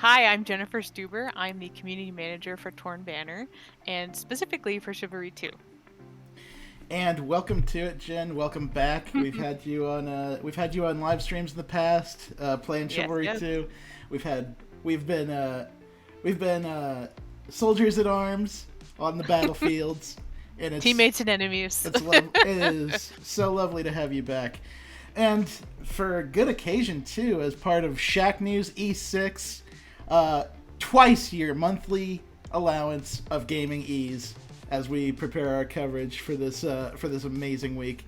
Hi, I'm Jennifer Stuber. I'm the community manager for Torn Banner, and specifically for Chivalry 2. And welcome to it, Jen. Welcome back. We've had you on live streams in the past, playing Yes, Chivalry yes. 2. We've been soldiers at arms on the battlefields, and Teammates and enemies. it is so lovely to have you back. And for a good occasion too, as part of Shacknews E6, twice your monthly allowance of gaming ease as we prepare our coverage for this amazing week.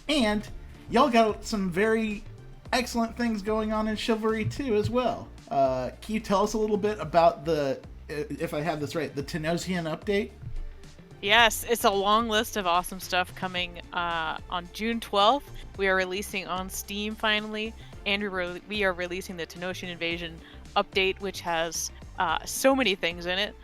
And y'all got some very excellent things going on in Chivalry 2 as well. Can you tell us a little bit about if I have this right, the Tenosian update? Yes, it's a long list of awesome stuff coming on June 12th. We are releasing on Steam finally, and we are releasing the Tenosian Invasion update, which has so many things in it.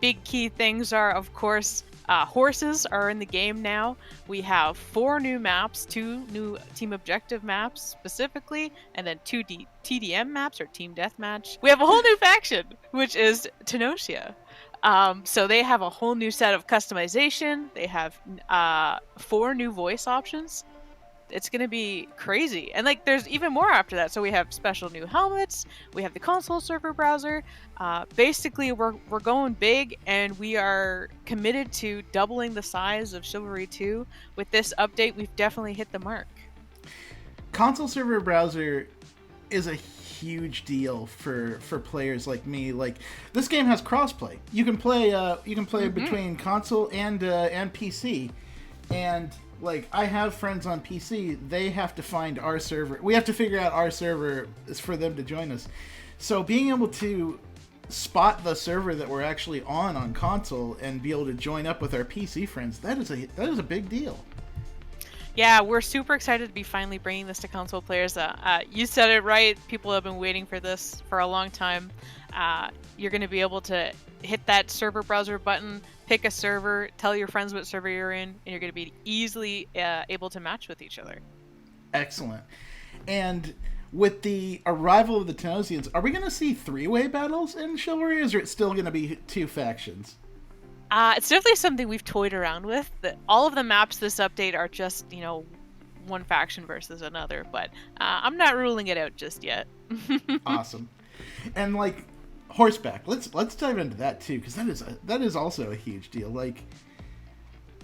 Big key things are, of course, horses are in the game now. We have 4 new maps, 2 new team objective maps specifically, and then 2 TDM maps or team deathmatch. We have a whole new faction, which is TENOSIA. So they have a whole new set of customization. They have 4 new voice options. It's going to be crazy. And like there's even more after that. So we have special new helmets. We have the console server browser. Basically, we're going big, and we are committed to doubling the size of Chivalry 2. With this update, we've definitely hit the mark. Console server browser is a huge deal for players like me. Like, this game has crossplay. You can play between console and PC, and like, I have friends on PC. They have to find our server. We have to figure out our server is for them to join us. So being able to spot the server that we're actually on console and be able to join up with our PC friends, that is a big deal. Yeah, we're super excited to be finally bringing this to console players. You said it right. People have been waiting for this for a long time. You're going to be able to hit that server browser button, pick a server, tell your friends what server you're in, and you're going to be easily able to match with each other. Excellent. And with the arrival of the Tenosians, are we going to see 3-way battles in Chivalry, or is it still going to be 2 factions? It's definitely something we've toyed around with. All of the maps this update are just, one faction versus another, but I'm not ruling it out just yet. Awesome. And like horseback, let's dive into that too, because that is also a huge deal. Like,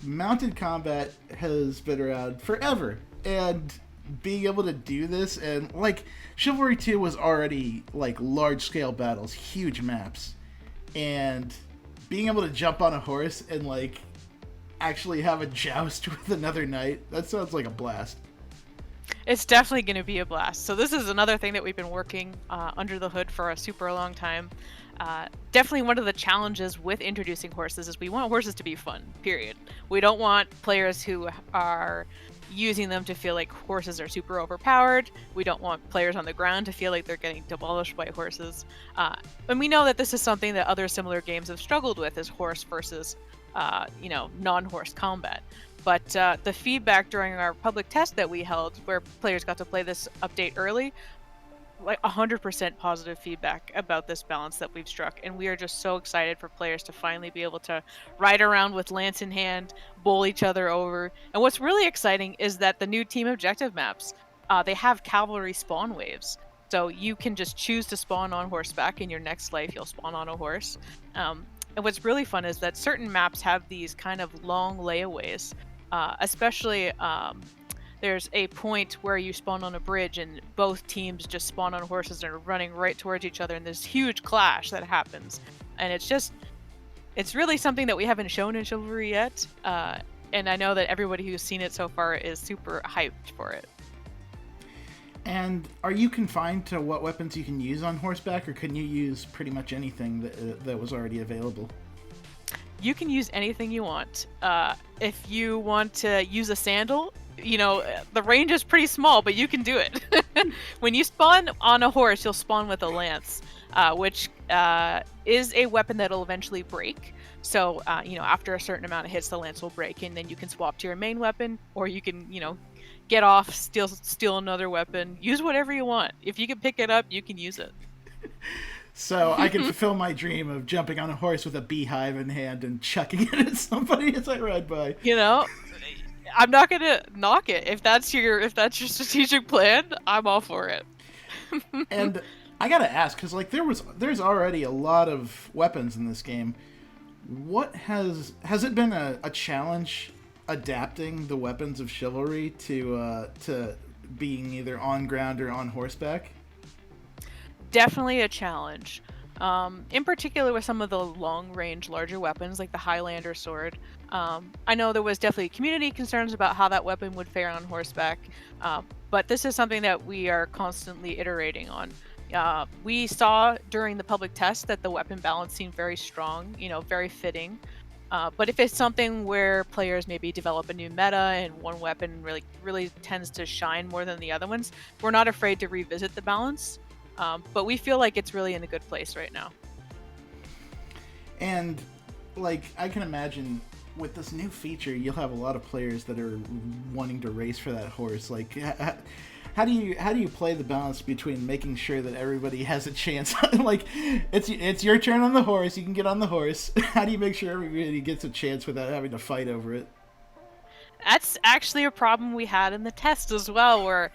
mounted combat has been around forever, and being able to do this, and like Chivalry 2 was already like large scale battles, huge maps, and being able to jump on a horse and like actually have a joust with another knight, that sounds like a blast. It's definitely going to be a blast. So this is another thing that we've been working under the hood for a super long time. Definitely one of the challenges with introducing horses is we want horses to be fun, period. We don't want players who are using them to feel like horses are super overpowered. We don't want players on the ground to feel like they're getting demolished by horses. And we know that this is something that other similar games have struggled with, is horse versus non-horse combat. But the feedback during our public test that we held, where players got to play this update early, like 100% positive feedback about this balance that we've struck. And we are just so excited for players to finally be able to ride around with lance in hand, bowl each other over. And what's really exciting is that the new team objective maps, they have cavalry spawn waves. So you can just choose to spawn on horseback. In your next life, you'll spawn on a horse. And what's really fun is that certain maps have these kind of long layaways. Especially, there's a point where you spawn on a bridge and both teams just spawn on horses and are running right towards each other, and there's huge clash that happens. And it's really something that we haven't shown in Chivalry yet. And I know that everybody who's seen it so far is super hyped for it. And are you confined to what weapons you can use on horseback, or can you use pretty much anything that was already available? You can use anything you want. If you want to use a sandal, the range is pretty small, but you can do it. When you spawn on a horse, you'll spawn with a lance, which is a weapon that'll eventually break. So, after a certain amount of hits, the lance will break, and then you can swap to your main weapon, or you can, get off, steal another weapon, use whatever you want. If you can pick it up, you can use it. So I can fulfill my dream of jumping on a horse with a beehive in hand and chucking it at somebody as I ride by. You know, I'm not gonna knock it. If that's your strategic plan, I'm all for it. And I gotta ask, because like there's already a lot of weapons in this game. What has it been a challenge adapting the weapons of Chivalry to being either on ground or on horseback? Definitely a challenge. In particular with some of the long-range larger weapons like the Highlander sword. I know there was definitely community concerns about how that weapon would fare on horseback, but this is something that we are constantly iterating on. We saw during the public test that the weapon balance seemed very strong, very fitting. But if it's something where players maybe develop a new meta and one weapon really tends to shine more than the other ones, we're not afraid to revisit the balance. But we feel like it's really in a good place right now. And like I can imagine with this new feature, you'll have a lot of players that are wanting to race for that horse. Like, how do you play the balance between making sure that everybody has a chance? Like, it's your turn on the horse. You can get on the horse. How do you make sure everybody gets a chance without having to fight over it? That's actually a problem we had in the test as well, where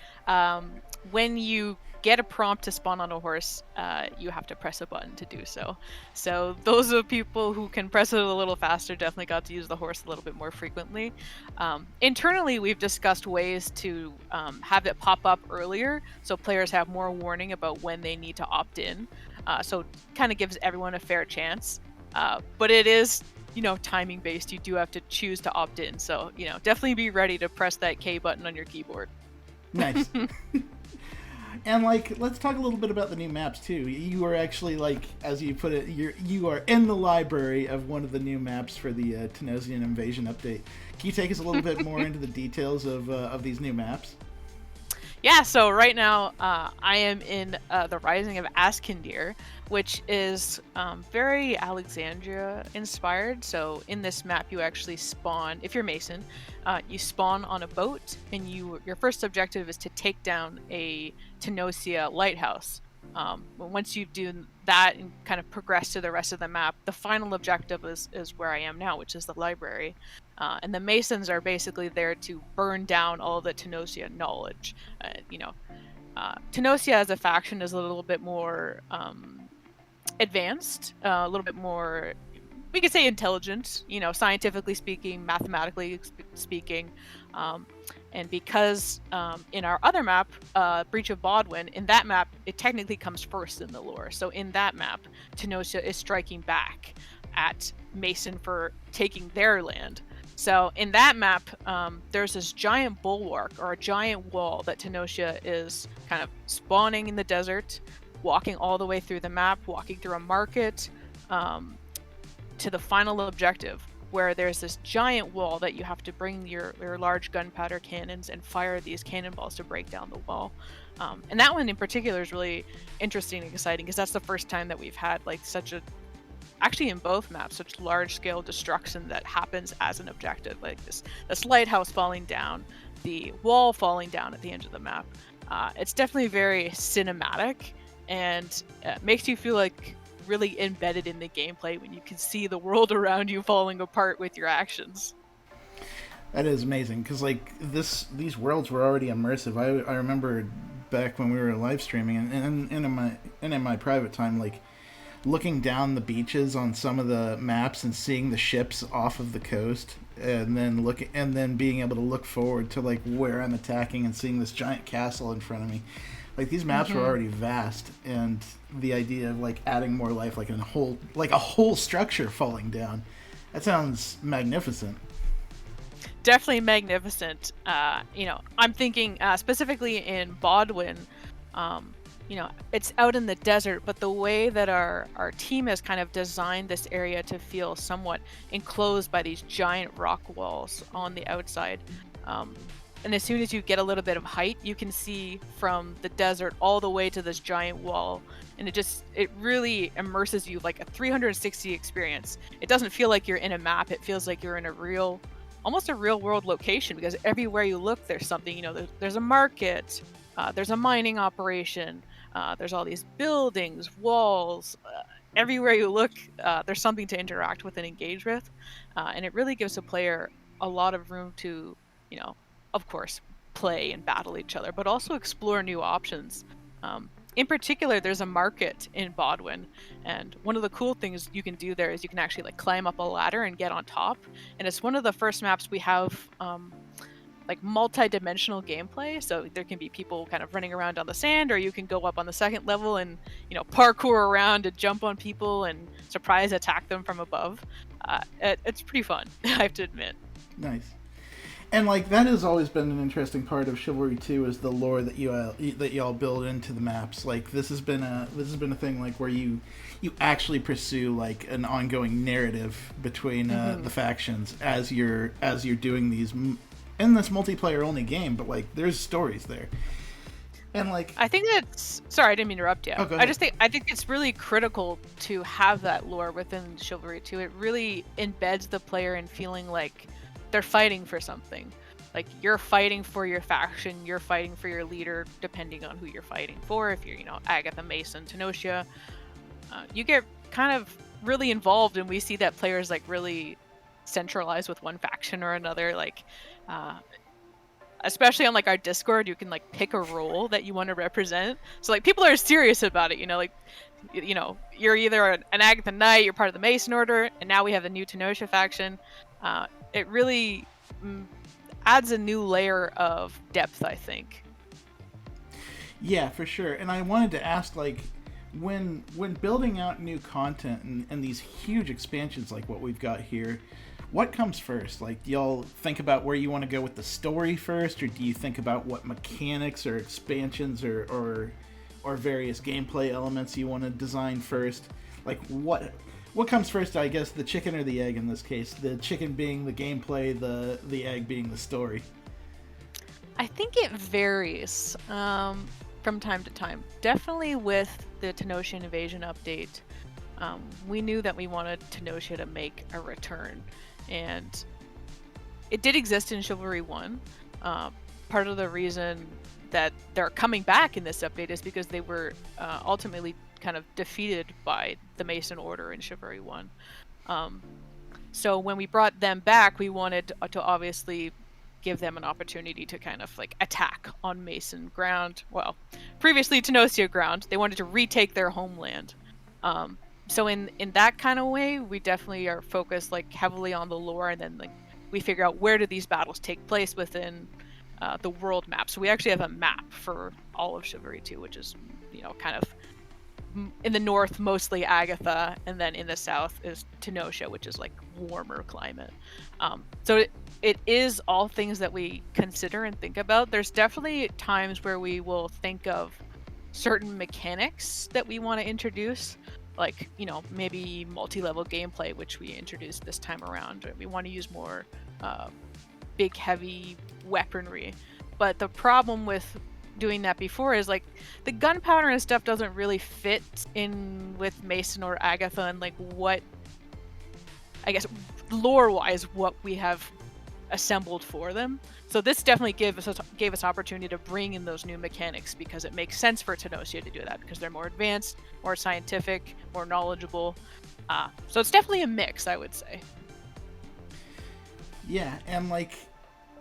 when you get a prompt to spawn on a horse, you have to press a button to do so. So those of people who can press it a little faster definitely got to use the horse a little bit more frequently. Internally, we've discussed ways to have it pop up earlier so players have more warning about when they need to opt in. So kind of gives everyone a fair chance. But it is, timing based. You do have to choose to opt in. So, definitely be ready to press that K button on your keyboard. Nice. And like, let's talk a little bit about the new maps too. You are actually, like, as you put it, you are in the library of one of the new maps for the Tenosian invasion update. Can you take us a little bit more into the details of these new maps? Yeah, so right now I am in the Rising of Askendir, which is very Alexandria inspired. So in this map, you actually spawn, if you're Mason, you spawn on a boat, and your first objective is to take down a Tenosia lighthouse. Once you do that and kind of progress to the rest of the map, the final objective is where I am now, which is the library. And the Masons are basically there to burn down all the Tenosia knowledge. Tenosia as a faction is a little bit more advanced, a little bit more, we could say intelligent, scientifically speaking, mathematically speaking. And because in our other map, Breach of Bodwin, in that map, it technically comes first in the lore. So in that map, Tenosia is striking back at Mason for taking their land. So in that map, there's this giant bulwark or a giant wall that Tenosia is kind of spawning in the desert, walking all the way through the map, walking through a market, to the final objective, where there's this giant wall that you have to bring your large gunpowder cannons and fire these cannonballs to break down the wall. And that one in particular is really interesting and exciting because that's the first time that we've had like actually in both maps, such large-scale destruction that happens as an objective, like this lighthouse falling down, the wall falling down at the end of the map. It's definitely very cinematic, and makes you feel like really embedded in the gameplay when you can see the world around you falling apart with your actions. That is amazing, because like these worlds were already immersive. I remember back when we were live streaming and in my private time, like looking down the beaches on some of the maps and seeing the ships off of the coast, and then being able to look forward to like where I'm attacking and seeing this giant castle in front of me. Like these maps were already vast, and the idea of like adding more life, like a whole structure falling down, that sounds magnificent. Definitely magnificent. I'm thinking specifically in Bodwin. It's out in the desert, but the way that our team has kind of designed this area to feel somewhat enclosed by these giant rock walls on the outside. And as soon as you get a little bit of height, you can see from the desert all the way to this giant wall. And it really immerses you like a 360 experience. It doesn't feel like you're in a map. It feels like you're in almost a real world location, because everywhere you look, there's something, there's a market, there's a mining operation, There's all these buildings, walls. Everywhere you look, there's something to interact with and engage with. And it really gives a player a lot of room to, of course, play and battle each other, but also explore new options. In particular, there's a market in Bodwin, and one of the cool things you can do there is you can actually climb up a ladder and get on top. And it's one of the first maps we have multi-dimensional gameplay, so there can be people kind of running around on the sand, or you can go up on the second level and parkour around and jump on people and surprise attack them from above. It's pretty fun, I have to admit. Nice. And that has always been an interesting part of Chivalry 2 is the lore that y'all build into the maps. This has been a thing where you actually pursue an ongoing narrative between the factions as you're doing these in this multiplayer only game, but there's stories there. And I think that's, sorry, I didn't mean to interrupt you. Oh, go ahead. I think it's really critical to have that lore within Chivalry 2. It really embeds the player in feeling like they're fighting for something. You're fighting for your faction, you're fighting for your leader, depending on who you're fighting for. If you're, Agatha, Mason, Tenosia, you get kind of really involved, and we see that players really centralize with one faction or another. Especially on our Discord, you can pick a role that you want to represent. So people are serious about it. You're either an Agatha Knight, you're part of the Mason Order, and now we have the new Tenosia faction. It really adds a new layer of depth, I think. Yeah, for sure. And I wanted to ask, when building out new content and these huge expansions like what we've got here, what comes first? Do y'all think about where you want to go with the story first, or do you think about what mechanics or expansions or various gameplay elements you want to design first? What comes first, I guess, the chicken or the egg in this case? The chicken being the gameplay, the egg being the story. I think it varies from time to time. Definitely with the Tenosian invasion update, we knew that we wanted Tenosia to make a return. And it did exist in Chivalry 1. Part of the reason that they're coming back in this update is because they were ultimately kind of defeated by the Mason Order in Chivalry 1. So when we brought them back, we wanted to obviously give them an opportunity to kind of attack on Mason ground. Well, previously Tenosia ground. They wanted to retake their homeland. So in that kind of way, we definitely are focused heavily on the lore, and then we figure out where do these battles take place within the world map. So we actually have a map for all of Chivalry 2, which is kind of in the north mostly Agatha, and then in the south is Tenosia, which is warmer climate. So it is all things that we consider and think about. There's definitely times where we will think of certain mechanics that we want to introduce, maybe multi-level gameplay, which we introduced this time around. We want to use more big, heavy weaponry. But the problem with doing that before is the gunpowder and stuff doesn't really fit in with Mason or Agatha, and what, I guess, lore-wise, what we have assembled for them. So this definitely gave us opportunity to bring in those new mechanics, because it makes sense for Tenosia to do that, because they're more advanced, more scientific, more knowledgeable. So it's definitely a mix, I would say. Yeah, and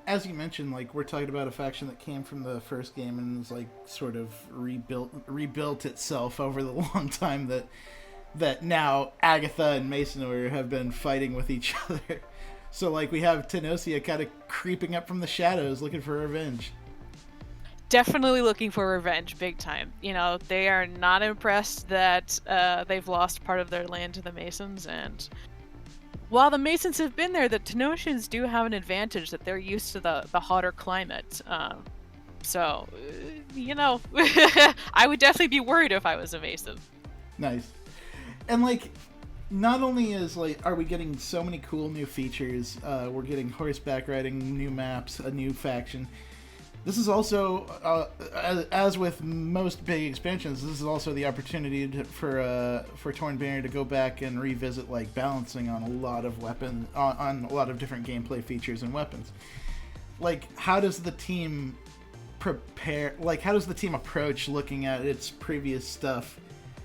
as you mentioned, we're talking about a faction that came from the first game and is sort of rebuilt itself over the long time that now Agatha and Mason Order have been fighting with each other. So we have Tenosia kind of creeping up from the shadows looking for revenge. Definitely looking for revenge, big time. They are not impressed that they've lost part of their land to the Masons, and while the Masons have been there, the Tenosians do have an advantage that they're used to the hotter climate. So, I would definitely be worried if I was a Mason. Nice. And not only are we getting so many cool new features, we're getting horseback riding, new maps, a new faction. This is also, as with most big expansions, this is also the opportunity for Torn Banner to go back and revisit balancing on a lot of on a lot of different gameplay features and weapons. How does the team prepare, like, how does the team approach looking at its previous stuff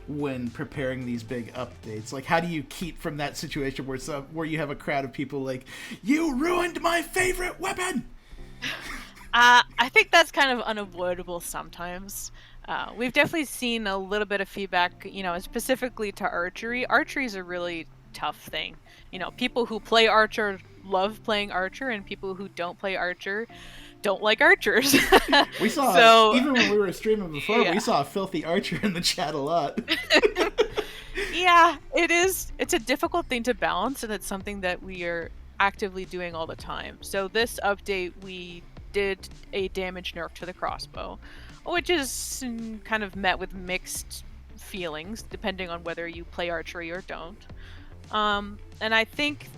when preparing these big updates? Like, how do you keep from that situation where you have a crowd of people like, you ruined my favorite weapon? I think that's kind of unavoidable sometimes. We've definitely seen a little bit of feedback, specifically to archery. Archery is a really tough thing. People who play archer love playing archer, and people who don't play archer don't like archers. We saw, so, even when we were streaming before, yeah. we saw a filthy archer in the chat a lot. Yeah, it is. It's a difficult thing to balance, and it's something that we are actively doing all the time. So this update, we did a damage nerf to the crossbow, which is kind of met with mixed feelings, depending on whether you play archery or don't. And I think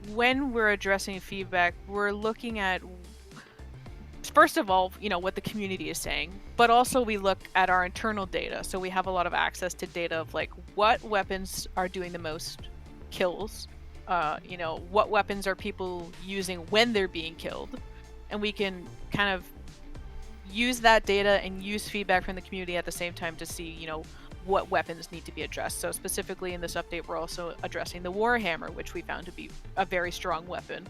when we're addressing feedback, we're looking at, first of all, what the community is saying, but also we look at our internal data. So we have a lot of access to data of like what weapons are doing the most kills, what weapons are people using when they're being killed, and we can kind of use that data and use feedback from the community at the same time to see, what weapons need to be addressed. So specifically in this update, we're also addressing the Warhammer, which we found to be a very strong weapon.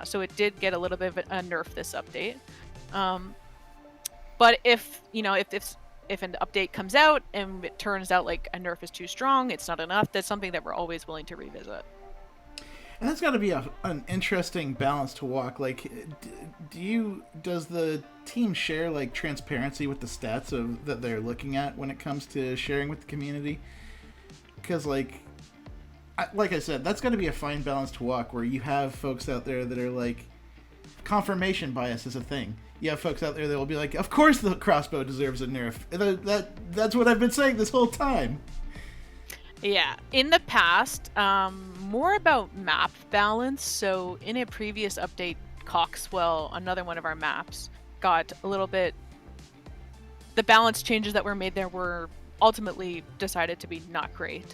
So it did get a little bit of a nerf this update. But if an update comes out and it turns out like a nerf is too strong, it's not enough, that's something that we're always willing to revisit. And that's got to be an interesting balance to walk. Like, does the team share like transparency with the stats that they're looking at when it comes to sharing with the community? Because like I said, that's got to be a fine balance to walk, where you have folks out there that are like, confirmation bias is a thing. You have folks out there that will be like, of course the crossbow deserves a nerf. That's what I've been saying this whole time. Yeah, in the past, more about map balance. So in a previous update, Coxwell, another one of our maps, got a little bit... The balance changes that were made there were ultimately decided to be not great.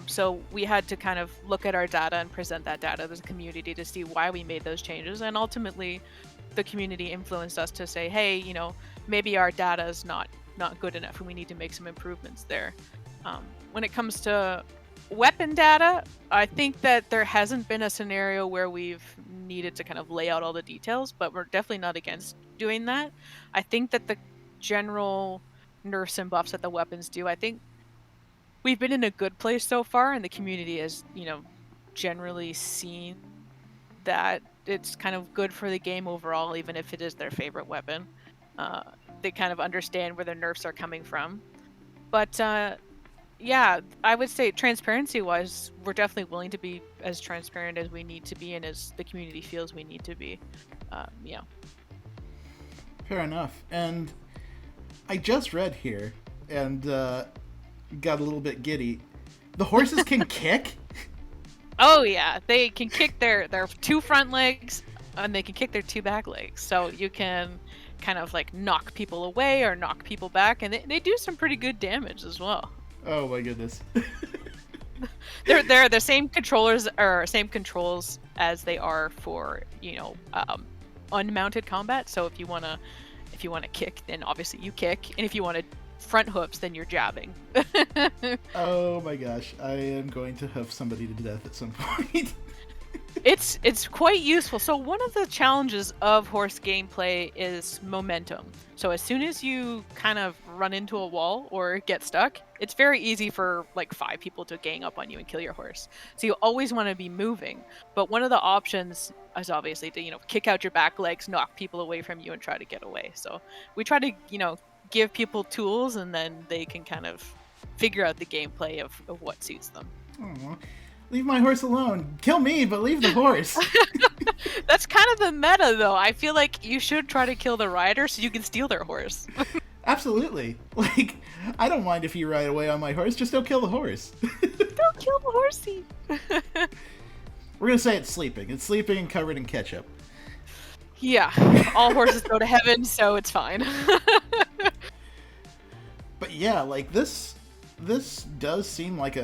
So we had to kind of look at our data and present that data to the community to see why we made those changes. And ultimately, the community influenced us to say, hey, maybe our data is not good enough and we need to make some improvements there. When it comes to weapon data, I think that there hasn't been a scenario where we've needed to kind of lay out all the details, but we're definitely not against doing that. I think that the general nerfs and buffs that the weapons do, I think we've been in a good place so far, and the community has, generally seen that it's kind of good for the game overall, even if it is their favorite weapon. They kind of understand where their nerfs are coming from. But yeah, I would say transparency-wise, we're definitely willing to be as transparent as we need to be and as the community feels we need to be. Yeah. Fair enough. And I just read here and got a little bit giddy. The horses can kick? Oh yeah, they can kick their two front legs and they can kick their two back legs. So you can kind of like knock people away or knock people back, and they do some pretty good damage as well. Oh my goodness. They're the same controls as they are for unmounted combat. So if you wanna kick, then obviously you kick, and if you want to front hoops, then you're jabbing. Oh my gosh, I am going to hoof somebody to death at some point. It's quite useful. So one of the challenges of horse gameplay is momentum. So as soon as you kind of run into a wall or get stuck, it's very easy for like 5 people to gang up on you and kill your horse. So you always want to be moving. But one of the options is obviously to, kick out your back legs, knock people away from you, and try to get away. So we try to, give people tools, and then they can kind of figure out the gameplay of what suits them. Aww. Leave my horse alone. Kill me, but leave the horse. That's kind of the meta, though. I feel like you should try to kill the rider so you can steal their horse. Absolutely. Like, I don't mind if you ride away on my horse. Just don't kill the horse. Don't kill the horsey. We're going to say it's sleeping. It's sleeping and covered in ketchup. Yeah. All horses go to heaven, so it's fine. But yeah, like, this does seem like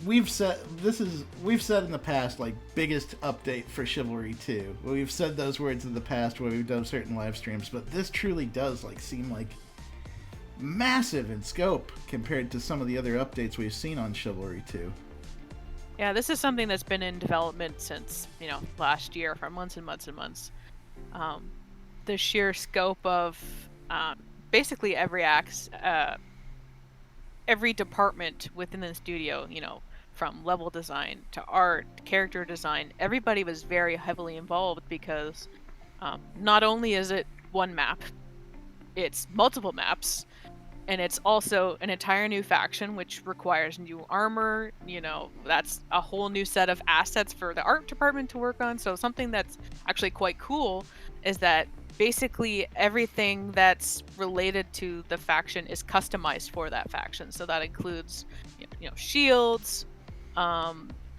we've said in the past, like, biggest update for Chivalry 2. We've said those words in the past where we've done certain live streams, but this truly does like seem like massive in scope compared to some of the other updates we've seen on Chivalry 2. Yeah, this is something that's been in development since, last year, for months and months and months. The sheer scope of basically every department within the studio, from level design to art, character design, everybody was very heavily involved because not only is it one map, it's multiple maps. And it's also an entire new faction, which requires new armor. That's a whole new set of assets for the art department to work on. So something that's actually quite cool is that basically everything that's related to the faction is customized for that faction. So that includes, shields,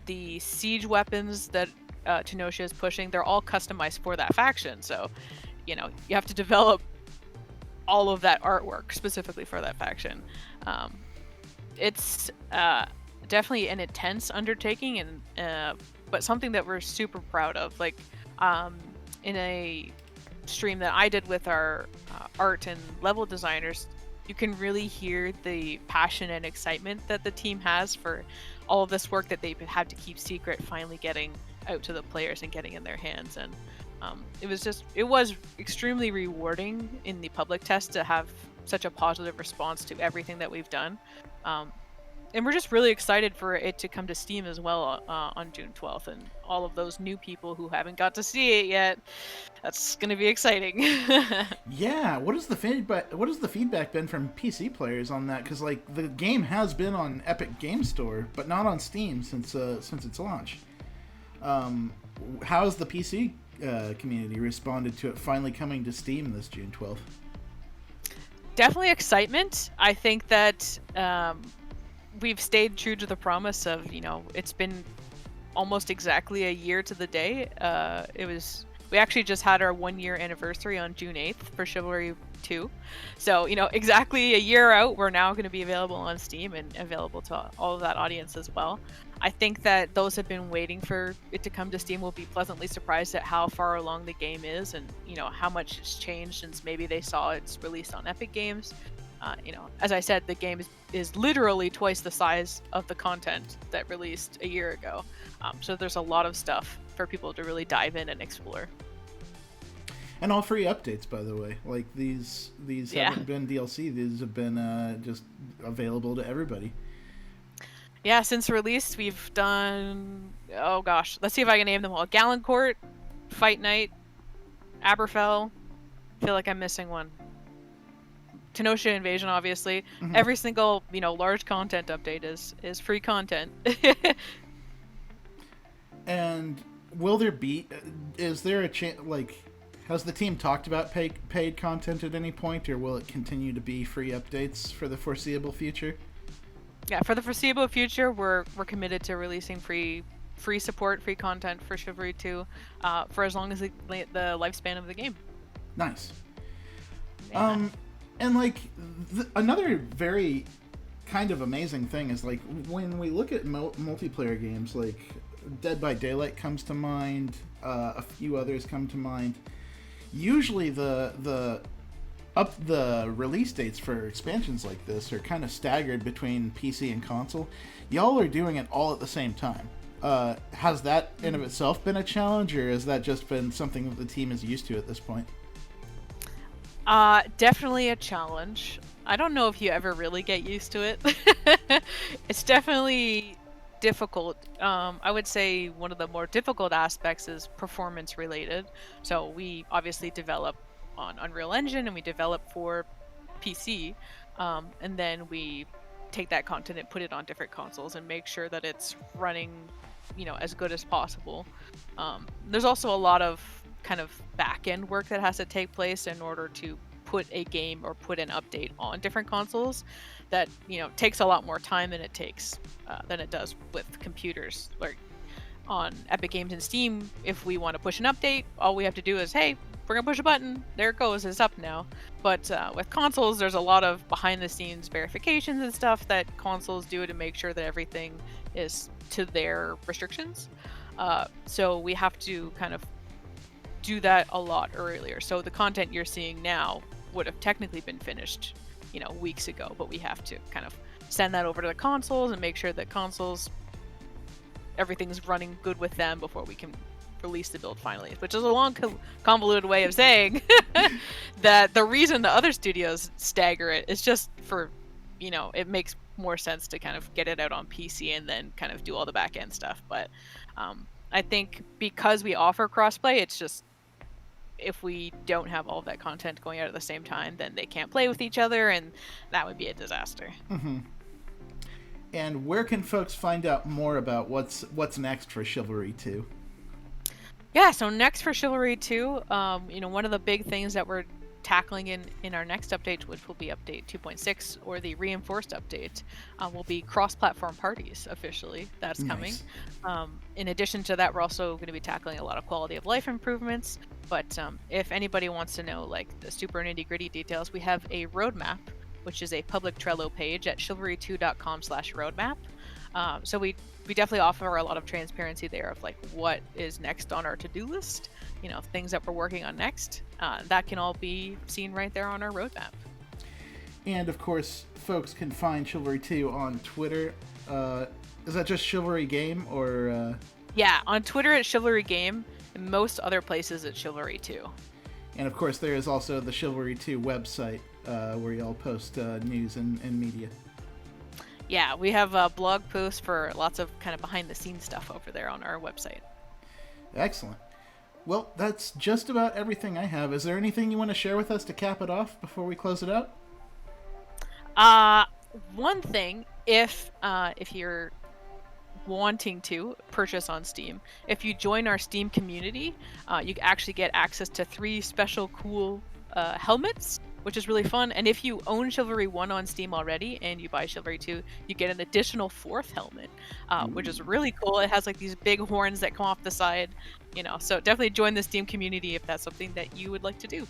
the siege weapons that Tenosia is pushing. They're all customized for that faction. So, you have to develop all of that artwork specifically for that faction. It's definitely an intense undertaking, and but something that we're super proud of. Like, in a stream that I did with our art and level designers, you can really hear the passion and excitement that the team has for all of this work that they've had to keep secret finally getting out to the players and getting in their hands. And it was extremely rewarding in the public test to have such a positive response to everything that we've done. And we're just really excited for it to come to Steam as well on June 12th, and all of those new people who haven't got to see it yet. That's going to be exciting. Yeah, what has the feedback been from PC players on that? Because like the game has been on Epic Game Store, but not on Steam since its launch. How has the PC community responded to it finally coming to Steam this June 12th? Definitely excitement. I think that we've stayed true to the promise of, it's been almost exactly a year to the day. We actually just had our 1-year anniversary on June 8th for Chivalry 2. So, exactly a year out, we're now going to be available on Steam and available to all of that audience as well. I think that those have been waiting for it to come to Steam will be pleasantly surprised at how far along the game is, and, how much it's changed since maybe they saw it's released on Epic Games. As I said, the game is literally twice the size of the content that released a year ago. So there's a lot of stuff for people to really dive in and explore. And all free updates, by the way. Like these haven't been DLC. These have been just available to everybody. Yeah, since release, we've done, oh gosh, let's see if I can name them all. Galencourt, Fight Night, Aberfell. I feel like I'm missing one. Tenosia Invasion, obviously. Mm-hmm. Every single, large content update is free content. And will there be, is there a chance, like, has the team talked about paid content at any point, or will it continue to be free updates for the foreseeable future? Yeah, for the foreseeable future, we're committed to releasing free support, free content for Chivalry 2 for as long as the lifespan of the game. Nice. Yeah. And like another very kind of amazing thing is like when we look at multiplayer games, like Dead by Daylight comes to mind, a few others come to mind. Usually the release dates for expansions like this are kind of staggered between PC and console. Y'all are doing it all at the same time. Has that in of itself been a challenge, or has that just been something that the team is used to at this point? Definitely a challenge. I don't know if you ever really get used to it. It's definitely difficult. I would say one of the more difficult aspects is performance related. So we obviously develop on Unreal Engine and we develop for PC, and then we take that content and put it on different consoles and make sure that it's running, as good as possible. There's also a lot of kind of back-end work that has to take place in order to put a game or put an update on different consoles that takes a lot more time than it does with computers. Like on Epic Games and Steam, if we want to push an update, all we have to do is, hey, we're gonna push a button. There it goes. It's up now. But with consoles, there's a lot of behind-the-scenes verifications and stuff that consoles do to make sure that everything is to their restrictions. So we have to kind of do that a lot earlier. So the content you're seeing now would have technically been finished, weeks ago. But we have to kind of send that over to the consoles and make sure that consoles, everything's running good with them before we can release the build finally, which is a long convoluted way of saying that the reason the other studios stagger it is just for, it makes more sense to kind of get it out on PC and then kind of do all the back end stuff. But I think because we offer crossplay, it's just, if we don't have all of that content going out at the same time, then they can't play with each other, and that would be a disaster. Mm-hmm. And where can folks find out more about what's next for Chivalry 2? Yeah, so next for Chivalry 2, one of the big things that we're tackling in our next update, which will be update 2.6 or the reinforced update, will be cross-platform parties officially. That's coming. Nice. In addition to that, we're also going to be tackling a lot of quality of life improvements. But if anybody wants to know like the super nitty-gritty details, we have a roadmap, which is a public Trello page at chivalry2.com/roadmap. So we definitely offer a lot of transparency there of like what is next on our to-do list, things that we're working on next. That can all be seen right there on our roadmap. And of course, folks can find Chivalry 2 on Twitter. Is that just Chivalry Game or? Yeah, on Twitter at Chivalry Game, and most other places at Chivalry 2. And of course, there is also the Chivalry 2 website where y'all post news and media. Yeah, we have blog posts for lots of kind of behind-the-scenes stuff over there on our website. Excellent. Well, that's just about everything I have. Is there anything you want to share with us to cap it off before we close it out? One thing, if you're wanting to purchase on Steam, if you join our Steam community, you actually get access to 3 special cool helmets, which is really fun. And if you own Chivalry 1 on Steam already and you buy Chivalry 2, you get an additional 4th helmet, which is really cool. It has like these big horns that come off the side, so definitely join the Steam community if that's something that you would like to do.